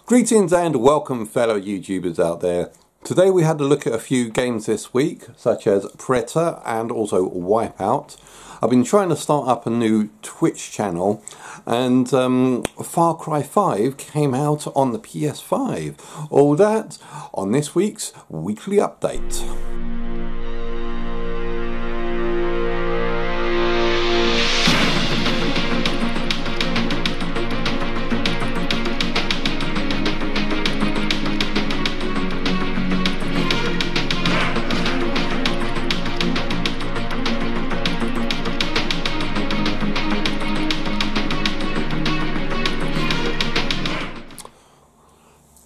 Greetings and welcome, fellow YouTubers out there. Today we had a look at a few games this week, such as Preta and also Wipeout. I've been trying to start up a new Twitch channel, and Far Cry 5 came out on the PS5. All that on this week's weekly update.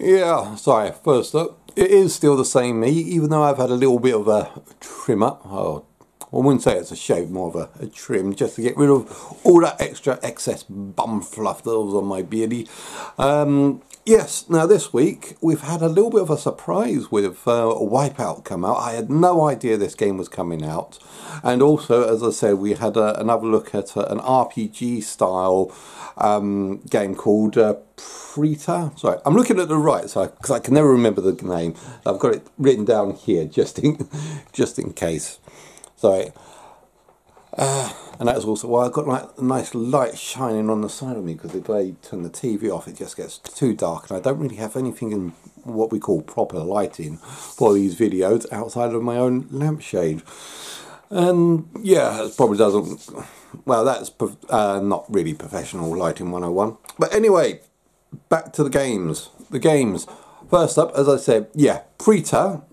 Yeah, sorry, first up, it is still the same me, even though I've had a little bit of a trim up. Oh, I wouldn't say it's a shave, more of a trim, just to get rid of all that extra excess bum fluff that was on my beardy. Yes, now this week we've had a little bit of a surprise with Wipeout come out. I had no idea this game was coming out. And also, as I said, we had another look at an RPG style game called Preta. Sorry, I'm looking at the right side because I can never remember the name. I've got it written down here just in case. Sorry. And that's also why I've got like a nice light shining on the side of me, because if I turn the TV off it just gets too dark, and I don't really have anything in what we call proper lighting for these videos outside of my own lampshade. And yeah, it probably doesn't, well, that's not really professional lighting 101. But anyway, back to the games. First up, as I said, yeah, Preta.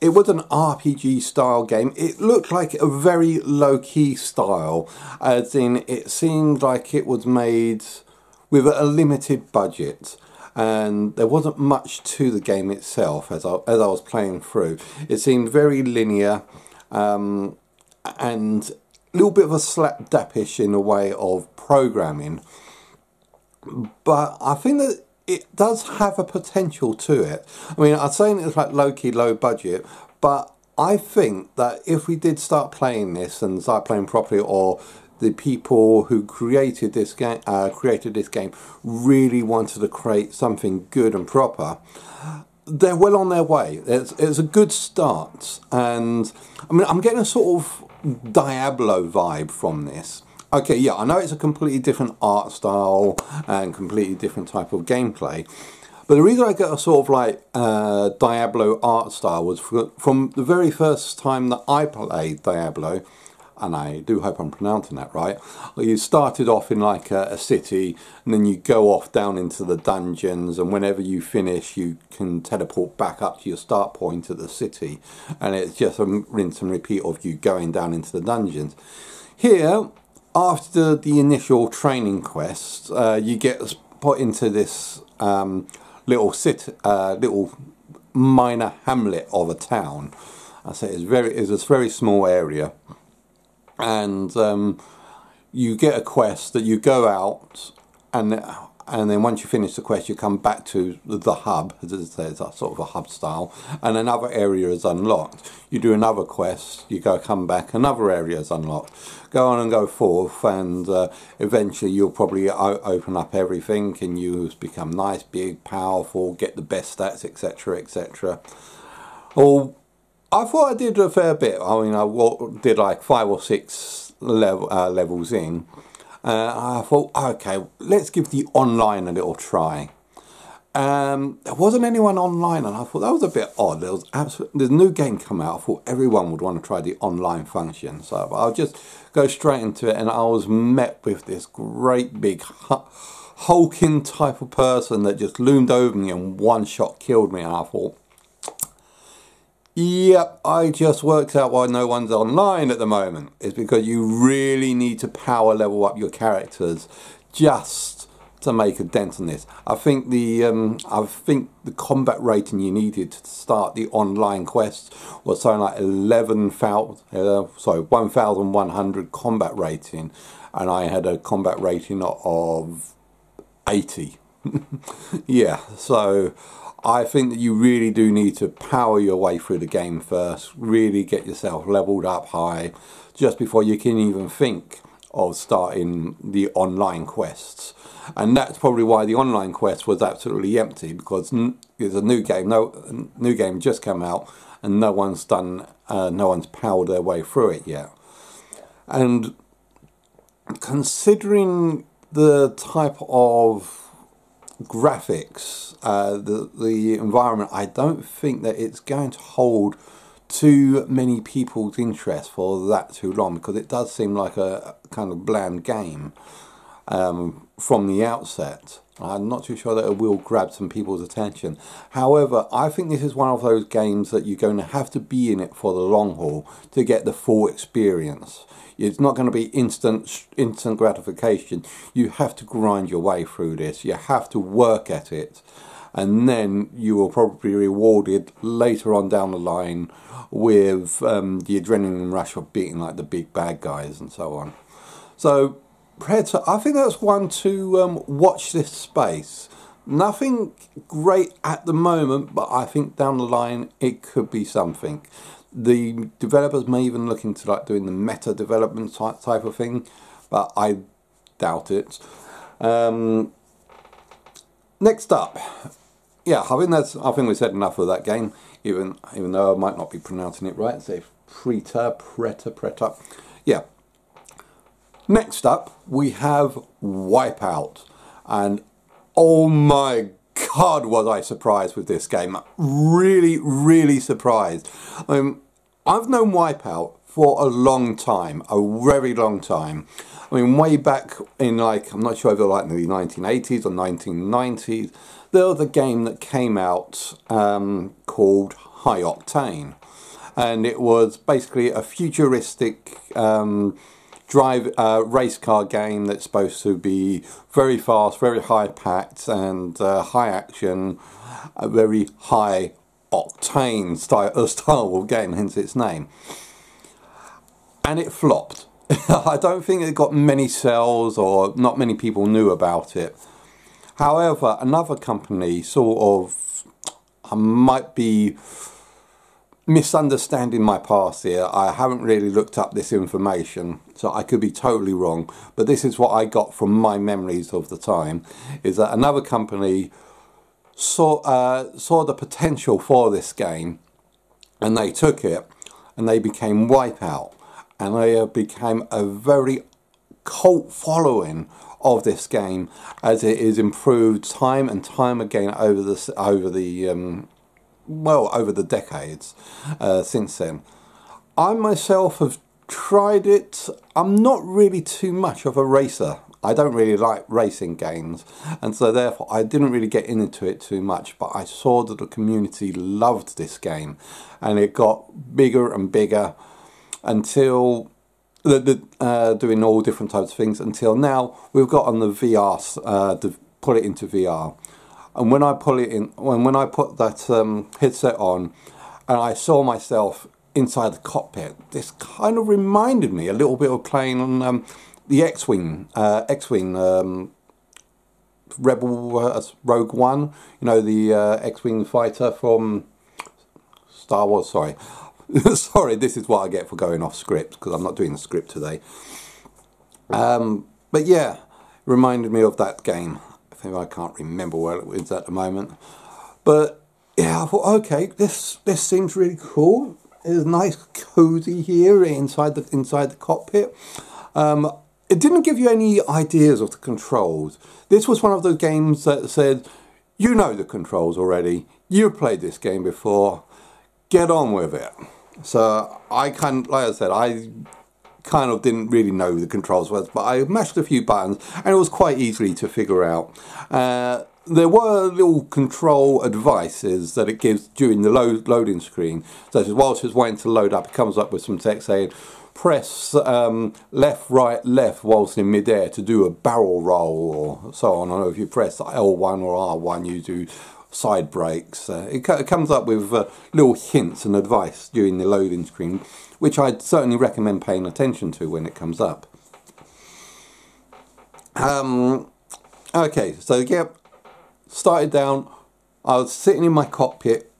It was an RPG style game. It looked like a very low-key style, as in it seemed like it was made with a limited budget, and there wasn't much to the game itself as I was playing through. It seemed very linear, and a little bit of a slapdappish in the way of programming. But I think that it does have a potential to it. I mean, I'm saying it's like low-key, low budget, but I think that if we did start playing this and start playing properly, or the people who created this game really wanted to create something good and proper, they're well on their way. It's a good start, and I mean, I'm getting a sort of Diablo vibe from this. Okay, yeah, I know it's a completely different art style and completely different type of gameplay, but the reason I got a sort of like Diablo art style was from the very first time that I played Diablo, and I do hope I'm pronouncing that right. You started off in like a city, and then you go off down into the dungeons, and whenever you finish you can teleport back up to your start point at the city, and it's just a rinse and repeat of you going down into the dungeons. Here, after the initial training quest, you get put into this little minor hamlet of a town. I say it's a very small area, and you get a quest that you go out, and then once you finish the quest you come back to the hub, as it says, that's sort of a hub style, and another area is unlocked. You do another quest, you come back, another area is unlocked. Go on and go forth, and eventually you'll probably open up everything, and you become nice, big, powerful, get the best stats, etc, etc. Well, I thought I did a fair bit. I mean, I did like 5 or 6 levels in. I thought, okay, let's give the online a little try. There wasn't anyone online, and I thought that was a bit odd. There's a new game come out. I thought everyone would want to try the online function, so I'll just go straight into it. And I was met with this great big hulking type of person that just loomed over me and one shot killed me. And I thought, yep, I just worked out why no one's online at the moment. It's because you really need to power level up your characters just to make a dent on this. I think the combat rating you needed to start the online quests was something like 1,100 combat rating, and I had a combat rating of 80. Yeah, so I think that you really do need to power your way through the game first, really get yourself leveled up high, just before you can even think of starting the online quests. And that's probably why the online quest was absolutely empty, because it's a new game. New game just come out, and no one's powered their way through it yet. And considering the type of graphics, the environment, I don't think that it's going to hold too many people's interest for that too long, because it does seem like a kind of bland game from the outset. I'm not too sure that it will grab some people's attention. However, I think this is one of those games that you're going to have to be in it for the long haul to get the full experience. It's not going to be instant gratification. You have to grind your way through this. You have to work at it, and then you will probably be rewarded later on down the line with the adrenaline rush of beating like the big bad guys and so on. So Preta, I think that's one to watch this space. Nothing great at the moment, but I think down the line it could be something. The developers may even look into like doing the meta development type of thing, but I doubt it. Next up, yeah, I think we said enough of that game. Even though I might not be pronouncing it right, say Preta. Yeah. Next up, we have Wipeout, and oh my God, was I surprised with this game. Really, really surprised. I've known Wipeout for a long time, a very long time. I mean, way back in, like, I'm not sure if it was like in the 1980s or 1990s, there was a game that came out called High Octane. And it was basically a futuristic race car game that's supposed to be very fast, very high packed, and high action, a very high octane style of game, hence its name. And it flopped. I don't think it got many sales, or not many people knew about it. However, another company sort of, I might be misunderstanding my past here. I haven't really looked up this information, so I could be totally wrong, but this is what I got from my memories of the time, is that another company saw the potential for this game, and they took it and they became Wipeout, and they became a very cult following of this game as it is improved time and time again over the decades since then. I myself have tried it. I'm not really too much of a racer. I don't really like racing games, and so therefore I didn't really get into it too much, but I saw that the community loved this game, and it got bigger and bigger until doing all different types of things, until now we've got on the VR to put it into VR. And when I put that headset on, and I saw myself inside the cockpit, this kind of reminded me a little bit of playing on the X-Wing Rebel Rogue One. You know, the X-Wing fighter from Star Wars. Sorry, sorry. This is what I get for going off script, because I'm not doing the script today. But yeah, reminded me of that game. I can't remember where it is at the moment, but yeah, I thought, okay, this seems really cool. It's nice, cozy here inside the cockpit. It didn't give you any ideas of the controls. This was one of those games that said, you know the controls already. You've played this game before. Get on with it. So like I said, I kind of didn't really know the controls was, but I mashed a few buttons and it was quite easily to figure out. There were little control advices that it gives during the loading screen, such as whilst it's waiting to load up, it comes up with some text saying press left, right, left whilst in midair to do a barrel roll, or so on. I don't know if you press L1 or R1, you do side brakes. It comes up with little hints and advice during the loading screen, which I'd certainly recommend paying attention to when it comes up. Okay, so yeah, started down. I was sitting in my cockpit,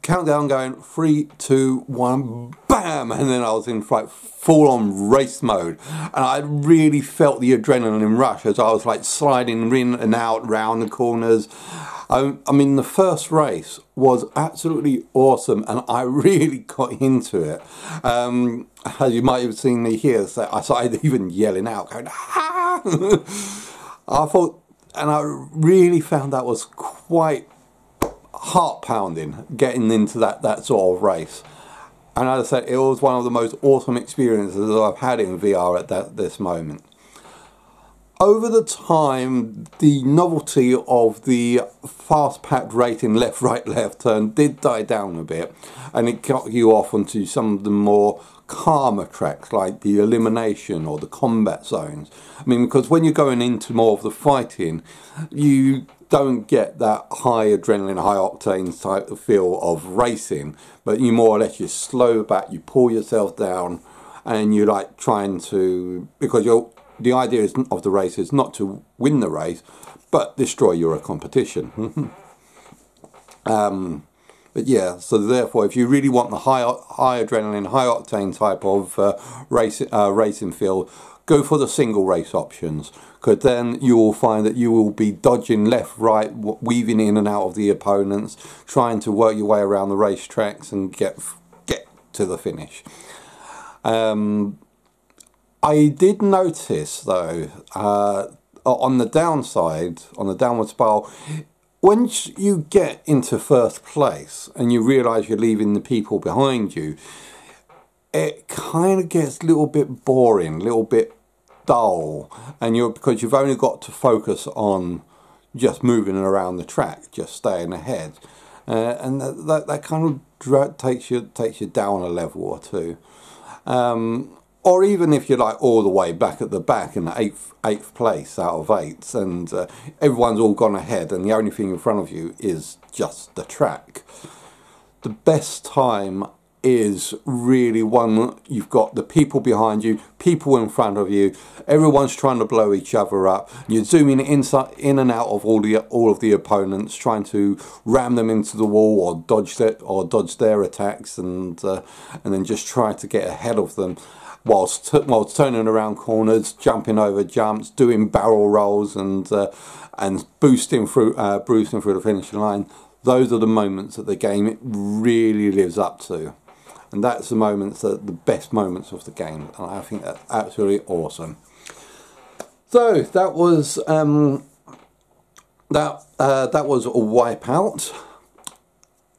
countdown going, 3, 2, 1, bang! bam, and then I was in like full-on race mode, and I really felt the adrenaline rush as I was like sliding in and out round the corners. I mean, the first race was absolutely awesome, and I really got into it. As you might have seen me here, so I started even yelling out, going, ah! I thought, and I really found that was quite heart-pounding, getting into that sort of race. And as I said, it was one of the most awesome experiences I've had in VR at this moment. Over the time, the novelty of the fast-packed rating left, right, left turn did die down a bit, and it got you off onto some of the more calmer tracks like the elimination or the combat zones. I mean, because when you're going into more of the fighting, you don't get that high adrenaline, high octane type of feel of racing, but you more or less, you slow back, you pull yourself down, and you're like trying to, because the idea of the race is not to win the race, but destroy your competition. But yeah, so therefore, if you really want the high adrenaline, high octane type of racing feel, go for the single race options, because then you will find that you will be dodging left, right, weaving in and out of the opponents, trying to work your way around the racetracks and get to the finish. I did notice though, on the downside, on the downward spiral, once you get into first place and you realise you're leaving the people behind you, it kind of gets a little bit boring, a little bit dull, and because you've only got to focus on just moving around the track, just staying ahead, and that kind of takes you down a level or two. Or even if you're like all the way back at the back in the eighth place out of 8, and everyone's all gone ahead and the only thing in front of you is just the track. The best time is really one you've got the people behind you, people in front of you, everyone's trying to blow each other up. You're zooming in and out of all of the opponents, trying to ram them into the wall or dodge their attacks, and then just try to get ahead of them, whilst turning around corners, jumping over jumps, doing barrel rolls, and boosting through the finishing line. Those are the moments that the game really lives up to, and that's the moments the best moments of the game, and I think that's absolutely awesome. So that was that was Wipeout.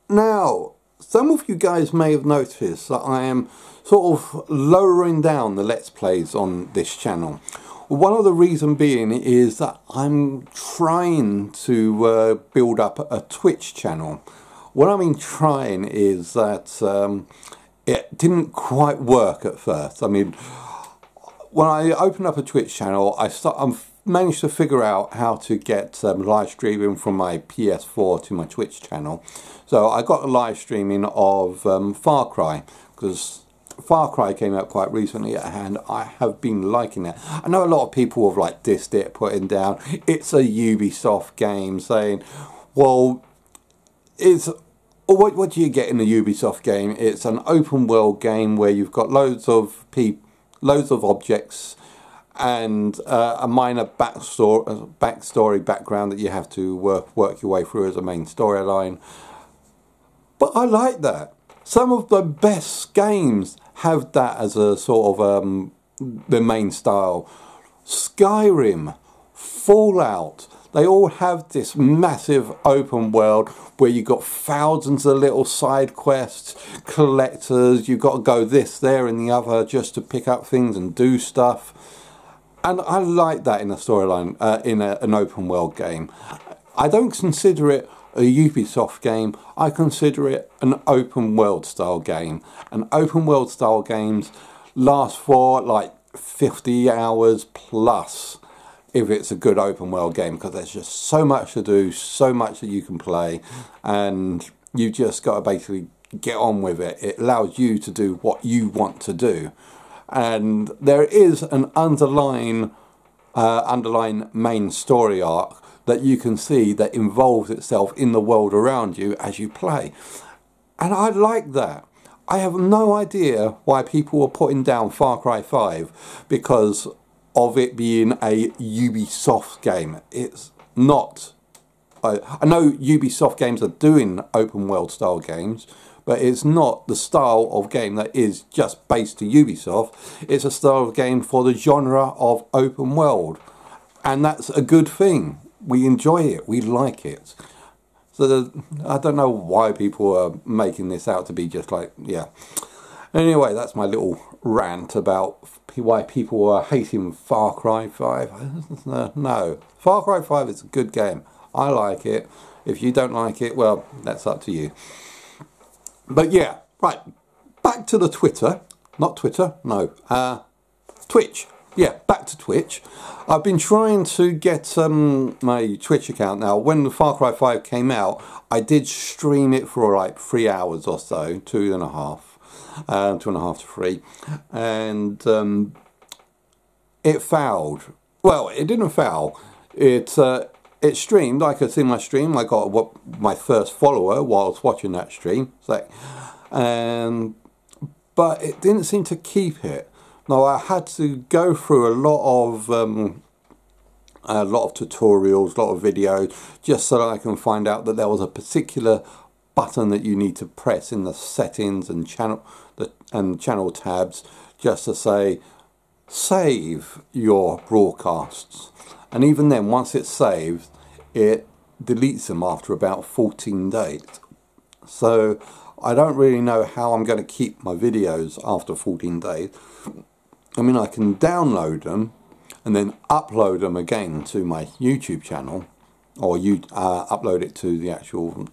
Now, some of you guys may have noticed that I am sort of lowering down the Let's Plays on this channel. One of the reasons being is that I'm trying to build up a Twitch channel. What I mean trying is that it didn't quite work at first. I mean, when I opened up a Twitch channel, I've managed to figure out how to get live streaming from my PS4 to my Twitch channel. So I got a live streaming of Far Cry, because Far Cry came out quite recently and I have been liking it. I know a lot of people have like dissed it, putting down it's a Ubisoft game, saying, well, what do you get in a Ubisoft game? It's an open world game where you've got loads of objects and a minor background that you have to work your way through as a main storyline. But I like that. Some of the best games have that as a sort of the main style. Skyrim, Fallout, they all have this massive open world where you've got thousands of little side quests, collectors, you've got to go this, there and the other just to pick up things and do stuff. And I like that in a storyline, in an open world game. I don't consider it a Ubisoft game, I consider it an open world style game. And open world style games last for like 50 hours plus if it's a good open world game, because there's just so much to do, so much that you can play, and you just got to basically get on with it. It allows you to do what you want to do, and there is an underlying main story arc that you can see that involves itself in the world around you as you play. And I like that. I have no idea why people were putting down Far Cry 5 because of it being a Ubisoft game. It's not. I know Ubisoft games are doing open world style games, but it's not the style of game that is just based to Ubisoft. It's a style of game for the genre of open world, and that's a good thing. We enjoy it, we like it. So I don't know why people are making this out to be just like, yeah. Anyway, that's my little rant about why people are hating Far Cry 5. No, Far Cry 5 is a good game. I like it. If you don't like it, well, that's up to you. But yeah, right, back to the Twitter. Not Twitter, no, Twitch. Yeah, back to Twitch. I've been trying to get my Twitch account now. When the Far Cry 5 came out, I did stream it for like 3 hours or so, 2.5 to 3, and it failed. Well, it didn't fail. It streamed. I could see my stream. I got my first follower while I was watching that stream. But it didn't seem to keep it. Now I had to go through a lot of tutorials, a lot of videos, just so that I can find out that there was a particular button that you need to press in the settings and channel tabs, just to say save your broadcasts. And even then, once it's saved, it deletes them after about 14 days. So I don't really know how I'm going to keep my videos after 14 days. I mean, I can download them and then upload them again to my YouTube channel, or upload it to the actual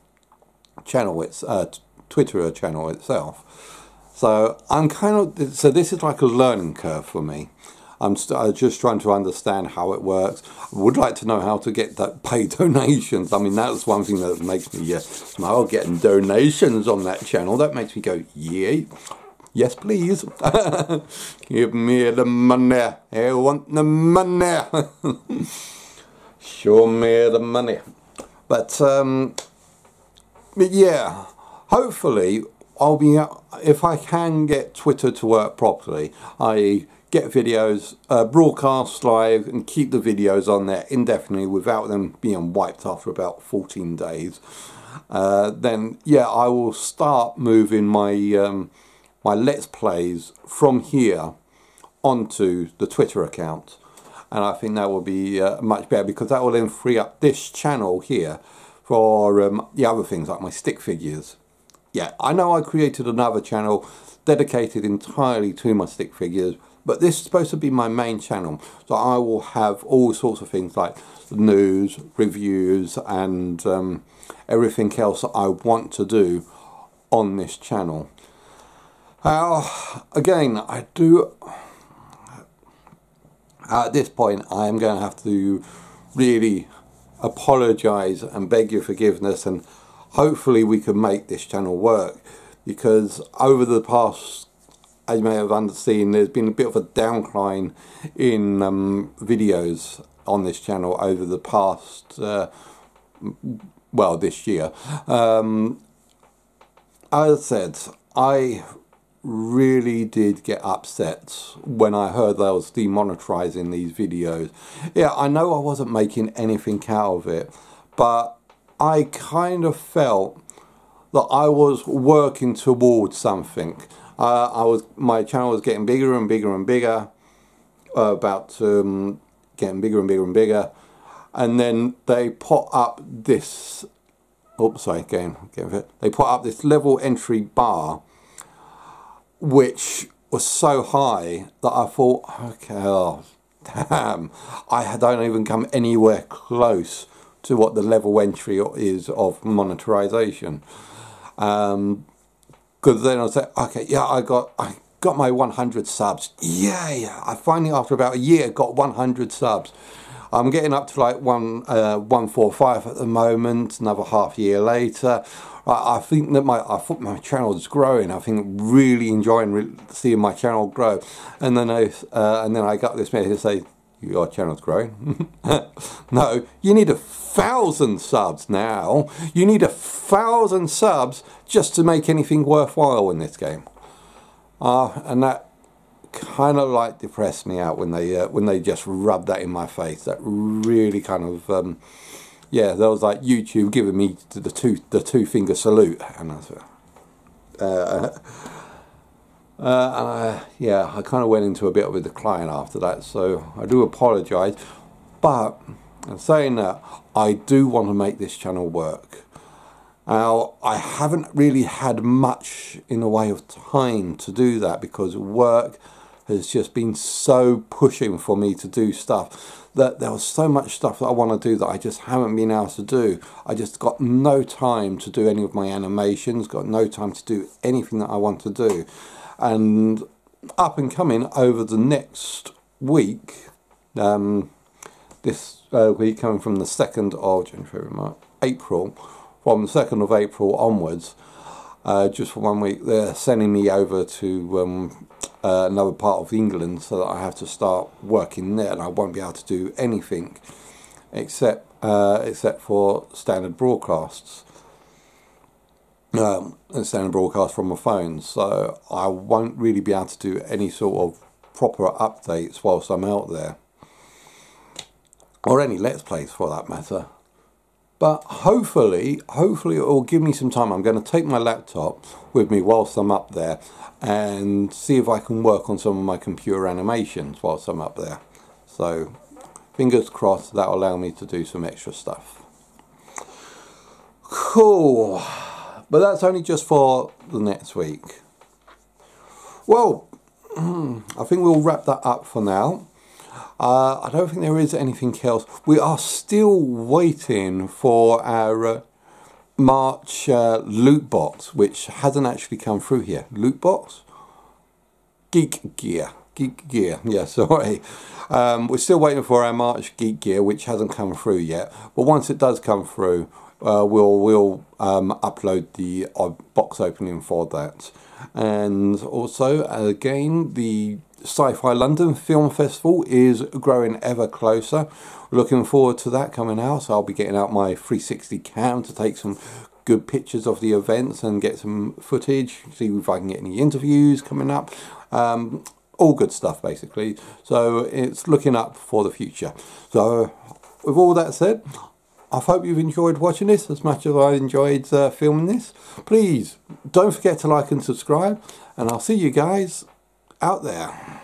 channel, Twitter channel itself. So so this is like a learning curve for me. I'm just trying to understand how it works. I would like to know how to get that paid donations. I mean, that's one thing that makes me smile, getting donations on that channel. That makes me go, yeah, yes please. Give me the money. I want the money. Show me the money. But yeah, hopefully I'll be, if I can get Twitter to work properly, I get videos, broadcast live, and keep the videos on there indefinitely without them being wiped after about 14 days. Then yeah, I will start moving my my Let's Plays from here onto the Twitter account, and I think that will be much better, because that will then free up this channel here for the other things like my stick figures. Yeah, I know I created another channel dedicated entirely to my stick figures, but this is supposed to be my main channel, so I will have all sorts of things like news, reviews, and everything else that I want to do on this channel. Again, at this point I am going to have to really apologise and beg your forgiveness, and hopefully we can make this channel work, because over the past, as you may have seen, there's been a bit of a downcline in videos on this channel over the past, well, this year. As I said, I really did get upset when I heard they was demonetizing these videos. Yeah, I know I wasn't making anything out of it, but I kind of felt that I was working towards something. My channel was getting bigger and bigger and bigger, getting bigger and bigger and bigger, and then they put up this. Oops, sorry, they put up this level entry bar, which was so high that I thought, okay, oh, damn, I don't even come anywhere close to what the level entry is of monetization. Because then I said, okay, yeah, I got my 100 subs. Yeah, I finally, after about a year, got 100 subs. I'm getting up to like 145 at the moment. Another half year later, I think that my channel is growing. I think really enjoying seeing my channel grow. And then I got this message to say, your channel's growing. No, you need 1,000 subs now. You need 1,000 subs just to make anything worthwhile in this game. And that kind of like depressed me out when they just rubbed that in my face. That really kind of yeah, that was like YouTube giving me the two finger salute, and yeah, I kind of went into a bit of a decline after that, so I do apologise. But in saying that, I do want to make this channel work. Now, I haven't really had much in the way of time to do that, because work has just been so pushing for me to do stuff, that there was so much stuff that I want to do that I just haven't been able to do. I just got no time to do any of my animations, got no time to do anything that I want to do. And up and coming over the next week, this week coming from the 2nd of January, April, from the 2nd of April onwards, just for 1 week, they're sending me over to another part of England, so that I have to start working there, and I won't be able to do anything except for standard broadcasts. Standard broadcast from my phone, so I won't really be able to do any sort of proper updates whilst I'm out there, or any Let's Plays for that matter. But hopefully it will give me some time. I'm going to take my laptop with me whilst I'm up there and see if I can work on some of my computer animations whilst I'm up there. So fingers crossed that'll allow me to do some extra stuff. Cool. But that's only just for the next week. Well, I think we'll wrap that up for now. I don't think there is anything else. We are still waiting for our March loot box, which hasn't actually come through here. Loot box? Geek Gear. Yeah, sorry. We're still waiting for our March Geek Gear, which hasn't come through yet. But once it does come through, we'll upload the box opening for that. And also, again, the Sci-Fi London Film Festival is growing ever closer. Looking forward to that coming out, so I'll be getting out my 360 cam to take some good pictures of the events and get some footage, see if I can get any interviews coming up. All good stuff basically, so it's looking up for the future. So with all that said, I hope you've enjoyed watching this as much as I enjoyed filming this. Please don't forget to like and subscribe, and I'll see you guys out there.